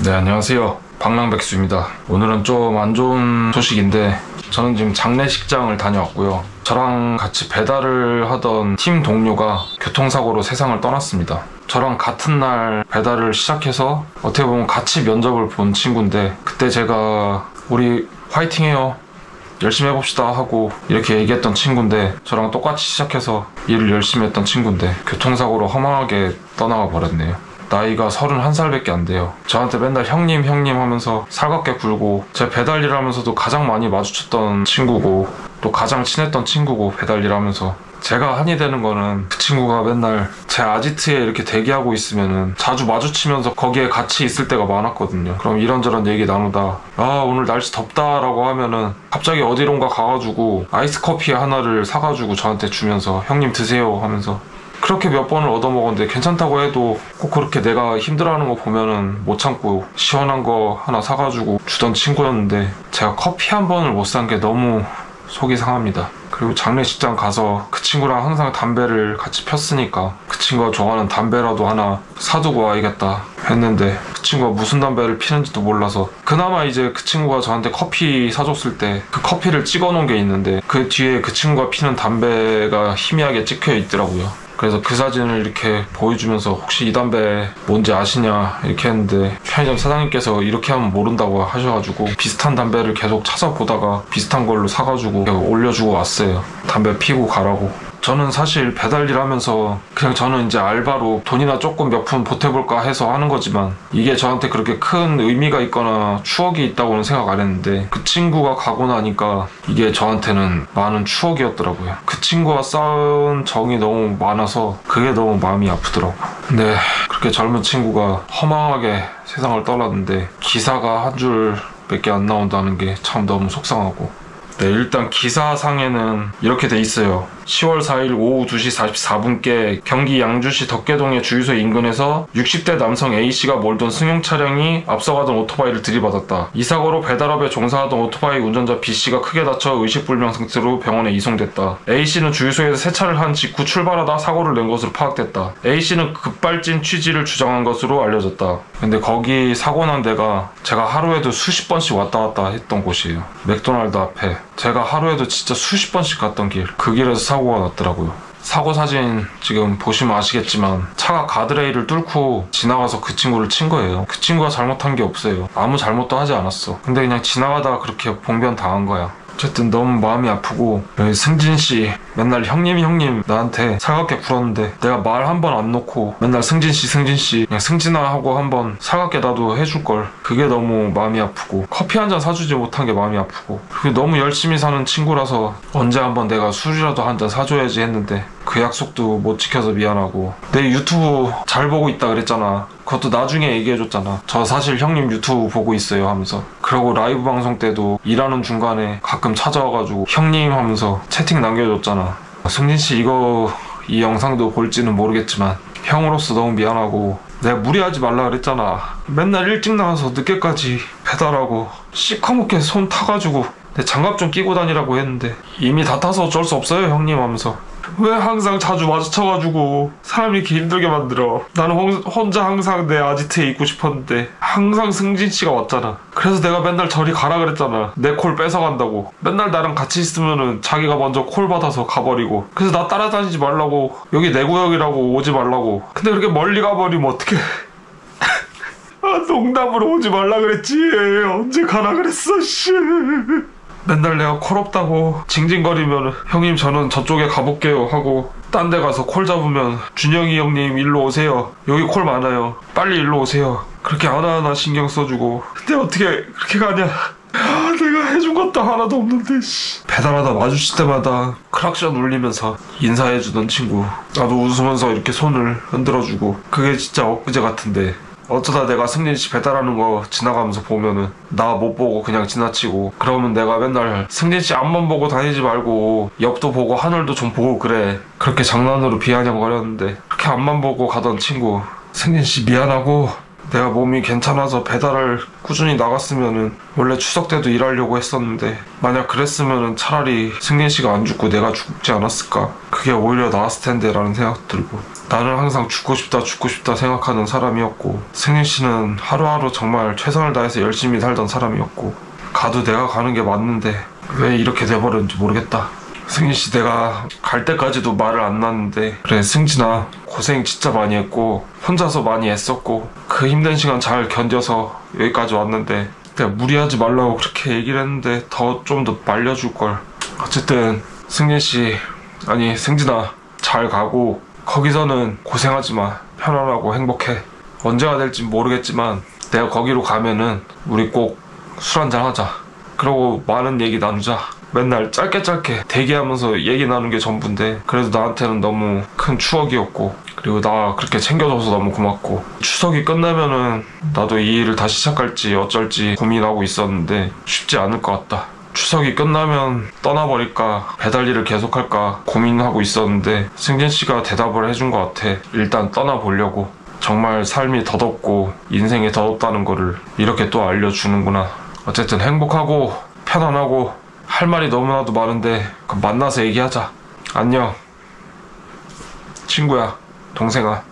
네, 안녕하세요. 방랑백수입니다. 오늘은 좀 안 좋은 소식인데 저는 지금 장례식장을 다녀왔고요. 저랑 같이 배달을 하던 팀 동료가 교통사고로 세상을 떠났습니다. 저랑 같은 날 배달을 시작해서 어떻게 보면 같이 면접을 본 친구인데, 그때 제가 우리 화이팅해요, 열심히 해봅시다 하고 이렇게 얘기했던 친구인데, 저랑 똑같이 시작해서 일을 열심히 했던 친구인데 교통사고로 허망하게 떠나가 버렸네요. 나이가 31살밖에 안 돼요. 저한테 맨날 형님 하면서 살갑게 굴고, 제 배달 일 하면서도 가장 많이 마주쳤던 친구고 또 가장 친했던 친구고, 배달 일 하면서 제가 한이 되는 거는 그 친구가 맨날 제 아지트에 이렇게 대기하고 있으면은 자주 마주치면서 거기에 같이 있을 때가 많았거든요. 그럼 이런저런 얘기 나누다 오늘 날씨 덥다 라고 하면은 갑자기 어디론가 가가지고 아이스 커피 하나를 사가지고 저한테 주면서 형님 드세요 하면서, 그렇게 몇 번을 얻어먹었는데 괜찮다고 해도 꼭 그렇게 내가 힘들어하는 거 보면은 못 참고 시원한 거 하나 사가지고 주던 친구였는데, 제가 커피 한 번을 못 산 게 너무 속이 상합니다. 그리고 장례식장 가서 그 친구랑 항상 담배를 같이 폈으니까 그 친구가 좋아하는 담배라도 하나 사두고 와야겠다 했는데, 그 친구가 무슨 담배를 피는지도 몰라서, 그나마 이제 그 친구가 저한테 커피 사줬을 때 그 커피를 찍어 놓은 게 있는데 그 뒤에 그 친구가 피는 담배가 희미하게 찍혀 있더라고요. 그래서 그 사진을 이렇게 보여주면서 혹시 이 담배 뭔지 아시냐 이렇게 했는데, 편의점 사장님께서 이렇게 하면 모른다고 하셔가지고 비슷한 담배를 계속 찾아보다가 비슷한 걸로 사가지고 올려주고 왔어요. 담배 피고 가라고. 저는 사실 배달 일 하면서 그냥 저는 이제 알바로 돈이나 조금 몇 푼 보태볼까 해서 하는 거지만, 이게 저한테 그렇게 큰 의미가 있거나 추억이 있다고는 생각 안 했는데, 그 친구가 가고 나니까 이게 저한테는 많은 추억이었더라고요. 그 친구와 쌓은 정이 너무 많아서 그게 너무 마음이 아프더라고요. 근데 그렇게 젊은 친구가 허망하게 세상을 떠났는데 기사가 한 줄밖에 안 나온다는 게 참 너무 속상하고. 네, 일단 기사상에는 이렇게 돼 있어요. 10월 4일 오후 2시 44분께 경기 양주시 덕계동의 주유소 인근에서 60대 남성 A씨가 몰던 승용 차량이 앞서가던 오토바이를 들이받았다. 이 사고로 배달업에 종사하던 오토바이 운전자 B씨가 크게 다쳐 의식불명 상태로 병원에 이송됐다. A씨는 주유소에서 세차를 한 직후 출발하다 사고를 낸 것으로 파악됐다. A씨는 급발진 취지를 주장한 것으로 알려졌다. 근데 거기 사고 난 데가 제가 하루에도 수십 번씩 왔다 갔다 했던 곳이에요. 맥도날드 앞에 제가 하루에도 진짜 수십 번씩 갔던 길, 그 길에서 사고가 났더라고요. 사고 사진 지금 보시면 아시겠지만 차가 가드레일을 뚫고 지나가서 그 친구를 친 거예요. 그 친구가 잘못한 게 없어요. 아무 잘못도 하지 않았어. 근데 그냥 지나가다가 그렇게 봉변 당한 거야. 어쨌든 너무 마음이 아프고, 승진씨 맨날 형님 나한테 살갑게 굴었는데 내가 말 한 번 안 놓고 맨날 승진씨 그냥 승진아 하고 한 번 살갑게 나도 해줄걸. 그게 너무 마음이 아프고, 커피 한 잔 사주지 못한 게 마음이 아프고, 그리고 너무 열심히 사는 친구라서 언제 한번 내가 술이라도 한 잔 사줘야지 했는데 그 약속도 못 지켜서 미안하고, 내 유튜브 잘 보고 있다 그랬잖아. 그것도 나중에 얘기해줬잖아. 저 사실 형님 유튜브 보고 있어요 하면서. 그리고 라이브 방송 때도 일하는 중간에 가끔 찾아와가지고 형님 하면서 채팅 남겨줬잖아. 승진씨 이 영상도 볼지는 모르겠지만 형으로서 너무 미안하고, 내가 무리하지 말라 그랬잖아. 맨날 일찍 나와서 늦게까지 배달하고 시커멓게 손 타가지고 내 장갑 좀 끼고 다니라고 했는데 이미 다 타서 어쩔 수 없어요 형님 하면서. 왜 항상 자주 마주쳐가지고 사람 이렇게 힘들게 만들어. 나는 혼자 항상 내 아지트에 있고 싶었는데 항상 승진씨가 왔잖아. 그래서 내가 맨날 저리 가라 그랬잖아. 내 콜 뺏어간다고. 맨날 나랑 같이 있으면은 자기가 먼저 콜 받아서 가버리고, 그래서 나 따라다니지 말라고, 여기 내 구역이라고 오지 말라고. 근데 그렇게 멀리 가버리면 어떡해. 농담으로 오지 말라 그랬지. 언제 가라 그랬어 씨. 맨날 내가 콜 없다고 징징거리면 형님 저는 저쪽에 가볼게요 하고 딴 데 가서 콜 잡으면 준영이 형님 일로 오세요, 여기 콜 많아요, 빨리 일로 오세요, 그렇게 하나하나 신경 써주고. 근데 어떻게 그렇게 가냐. 내가 해준 것도 하나도 없는데 씨. 배달하다 마주칠 때마다 크락션 울리면서 인사해주던 친구, 나도 웃으면서 이렇게 손을 흔들어주고, 그게 진짜 엊그제 같은데 어쩌다 내가 승진씨 배달하는 거 지나가면서 보면은 나 못 보고 그냥 지나치고, 그러면 내가 맨날 승진씨 앞만 보고 다니지 말고 옆도 보고 하늘도 좀 보고 그래, 그렇게 장난으로 비아냥거렸는데, 그렇게 앞만 보고 가던 친구, 승진씨 미안하고, 내가 몸이 괜찮아서 배달을 꾸준히 나갔으면은 원래 추석 때도 일하려고 했었는데, 만약 그랬으면은 차라리 승진씨가 안 죽고 내가 죽지 않았을까, 그게 오히려 나았을 텐데 라는 생각 들고. 나는 항상 죽고 싶다 생각하는 사람이었고, 승진 씨는 하루하루 정말 최선을 다해서 열심히 살던 사람이었고, 가도 내가 가는 게 맞는데 왜 이렇게 돼버렸는지 모르겠다. 승진 씨, 내가 갈 때까지도 말을 안 놨는데, 그래 승진아, 고생 진짜 많이 했고 혼자서 많이 애썼고 그 힘든 시간 잘 견뎌서 여기까지 왔는데, 내가 무리하지 말라고 그렇게 얘기를 했는데 좀 더 말려줄걸. 어쨌든 승진 씨, 아니 승진아, 잘 가고 거기서는 고생하지 마. 편안하고 행복해. 언제가 될지 모르겠지만 내가 거기로 가면은 우리 꼭 술 한잔 하자. 그러고 많은 얘기 나누자. 맨날 짧게 대기하면서 얘기 나누는 게 전부인데 그래도 나한테는 너무 큰 추억이었고, 그리고 나 그렇게 챙겨줘서 너무 고맙고, 추석이 끝나면은 나도 이 일을 다시 시작할지 어쩔지 고민하고 있었는데 쉽지 않을 것 같다. 추석이 끝나면 떠나버릴까 배달 일을 계속할까 고민하고 있었는데 승진 씨가 대답을 해준 것 같아. 일단 떠나보려고. 정말 삶이 더덥고 인생이 더덥다는 거를 이렇게 또 알려주는구나. 어쨌든 행복하고 편안하고 할 말이 너무나도 많은데 그럼 만나서 얘기하자. 안녕 친구야, 동생아.